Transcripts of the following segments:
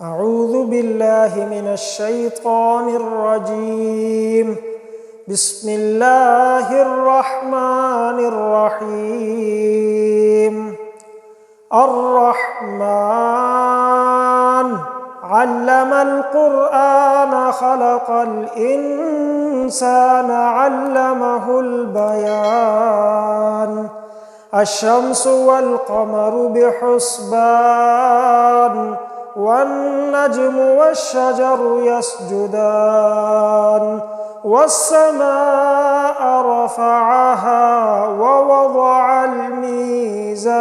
أعوذ بالله من الشيطان الرجيم. بسم الله الرحمن الرحيم. الرحمن علم القرآن خلق الإنسان علمه البيان. الشمس والقمر بحسبان والنجم والشجر يسجدان والسماء رفعها ووضع الميزان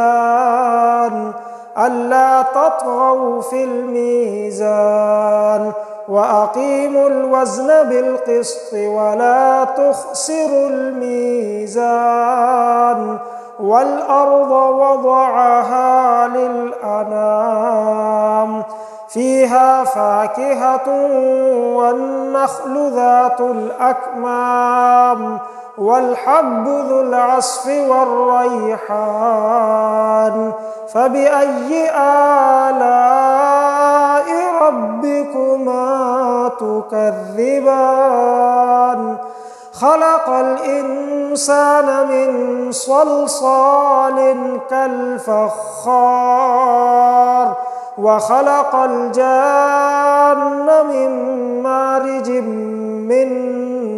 ألا تطغوا في الميزان وأقيموا الوزن بالقسط ولا تخسروا الميزان والأرض وضعها للأنام فيها فاكهة والنخل ذات الأكمام والحب ذو العصف والريحان فبأي آلاء ربكما تكذبان خلق الإنسان من صلصال كالفخار وخلق الجان من مارج من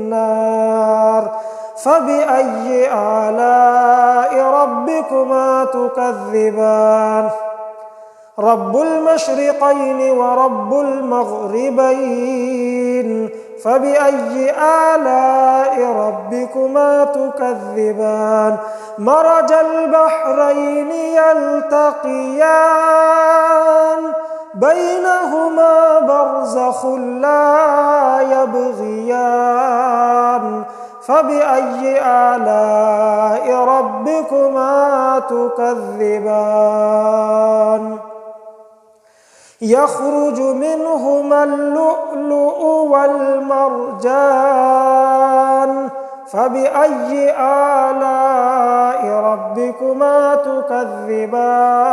نار فبأي آلاء ربكما تكذبان رب المشرقين ورب المغربين فبأي آلاء ربكما تكذبان مرج البحرين يلتقيان بينهما برزخ لا يبغيان فبأي آلاء ربكما تكذبان يخرج منهما اللؤلؤ والمرجان فبأي آلاء ربكما تكذبان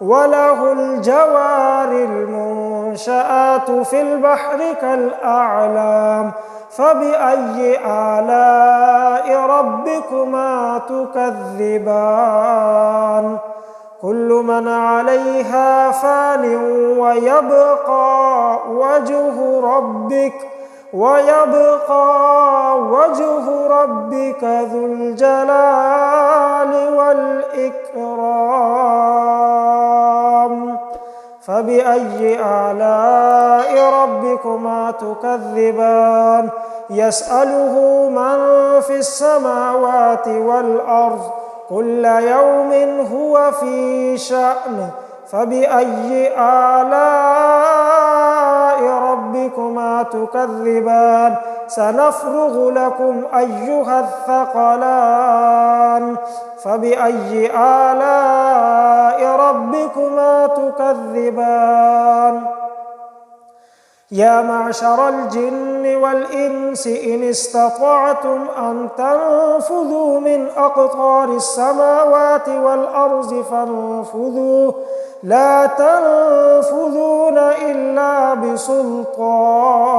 وله الجوار المنشآت في البحر كالأعلام فبأي آلاء ربكما تكذبان كل من عليها فان ويبقى وجه ربك ذو الجلال والإكرام فبأي آلاء ربكما تكذبان يسأله من في السماوات والأرض كل يوم هو في شأن فبأي آلاء ربكما تكذبان سنفرغ لكم أيها الثقلان فبأي آلاء ربكما تكذبان يا معشر الجن والإنس إن استطعتم أن تنفذوا من أقطار السماوات والأرض فانفذوا لا تنفذون إلا بسلطان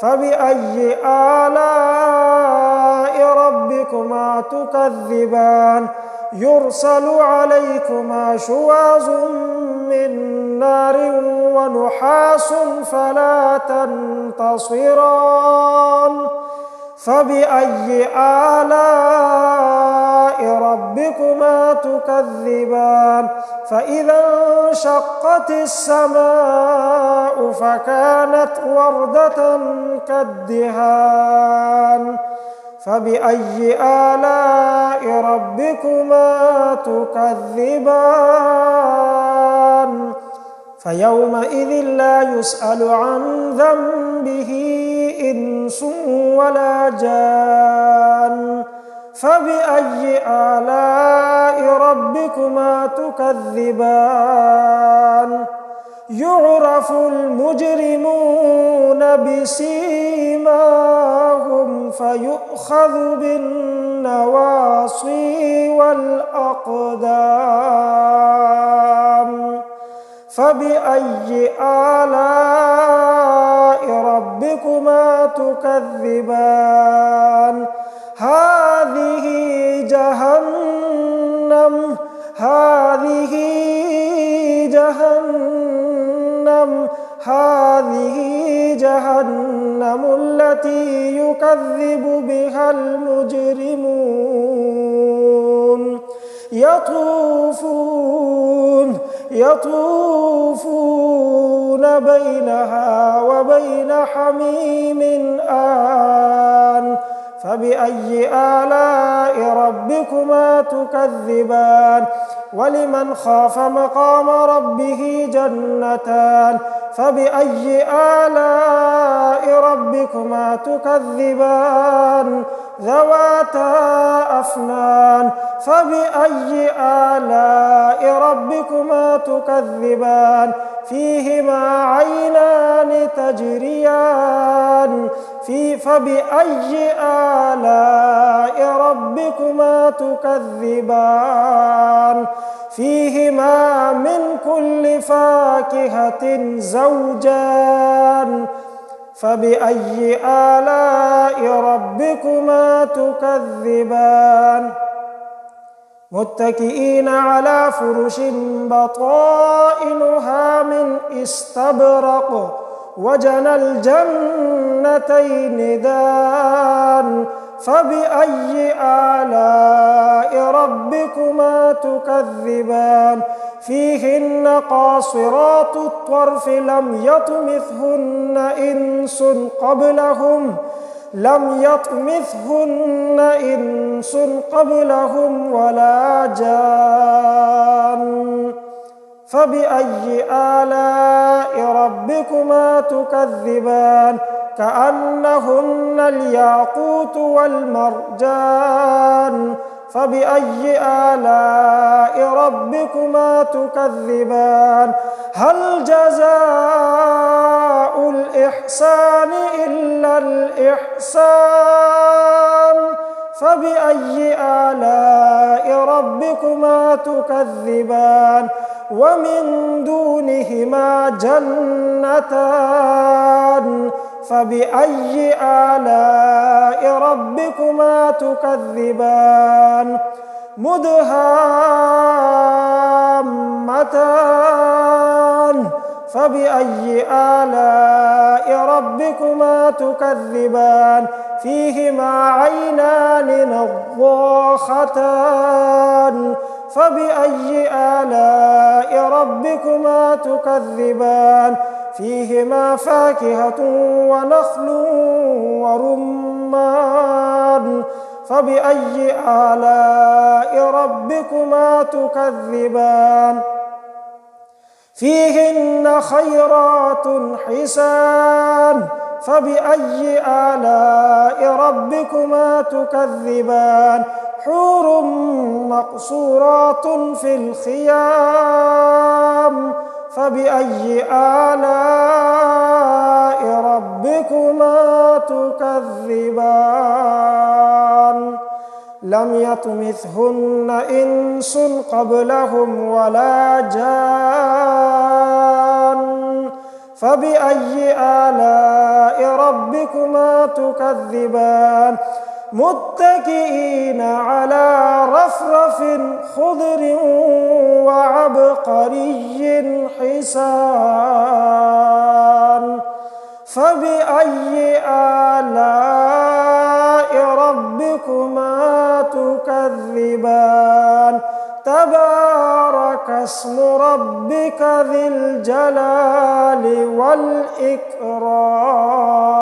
فبأي آلاء ربكما تكذبان يرسل عليكما شواظ من نار ونحاس فلا تنتصران فبأي آلاء ربكما تكذبان فإذا انشقت السماء فكانت وردة كالدهان فبأي آلاء ربكما تكذبان فيومئذ لا يسأل عن ذنبه إنس ولا جان فبأي آلاء ربكما تكذبان يعرف المجرمون بسيماهم فيؤخذ بالنواصي والأقدام فبأي آلاء ربكما تكذبان هذه جهنم التي يكذب بها المجرمون يطوفون بينها وبين حميم آن فبأي آلاء ربكما تكذبان ولمن خاف مقام ربه جنتان فبأي آلاء ربكما تكذبان ذواتا أفنان فبأي آلاء ربكما تكذبان فيهما عينان تجريان فبأي آلاء ربكما تكذبان فيهما من كل فاكهة زوجان فبأي آلاء ربكما تكذبان متكئين على فرش بطائنها من استبرق وجنى الجنتين دان فبأي آلاء ربكما تكذبان فيهن قاصرات الطرف لم يطمثهن إنس قبلهم ولا جان فبأي آلاء ربكما تكذبان كأنهن الياقوت والمرجان فبأي آلاء ربكما تكذبان هل جزاء الإحسان إلا الإحسان فبأي آلاء ربكما تكذبان ومن دونهما جنتان فبأي آلاء ربكما تكذبان مدهامتان فبأي آلاء ربكما تكذبان فيهما عينان نضاختان فبأي آلاء ربكما تكذبان فيهما فاكهة ونخل ورمان فبأي آلاء ربكما تكذبان فيهن خيرات حسان فبأي آلاء ربكما تكذبان حور مقصورات في الخيام فبأي آلاء ربكما تكذبان لم يطمثهن إنس قبلهم ولا جان فبأي آلاء ربكما تكذبان متكئين على رفرف خضر وعبقري حسان فبأي آلاء ربكما تكذبان تبارك اسم ربك ذي الجلال والإكرام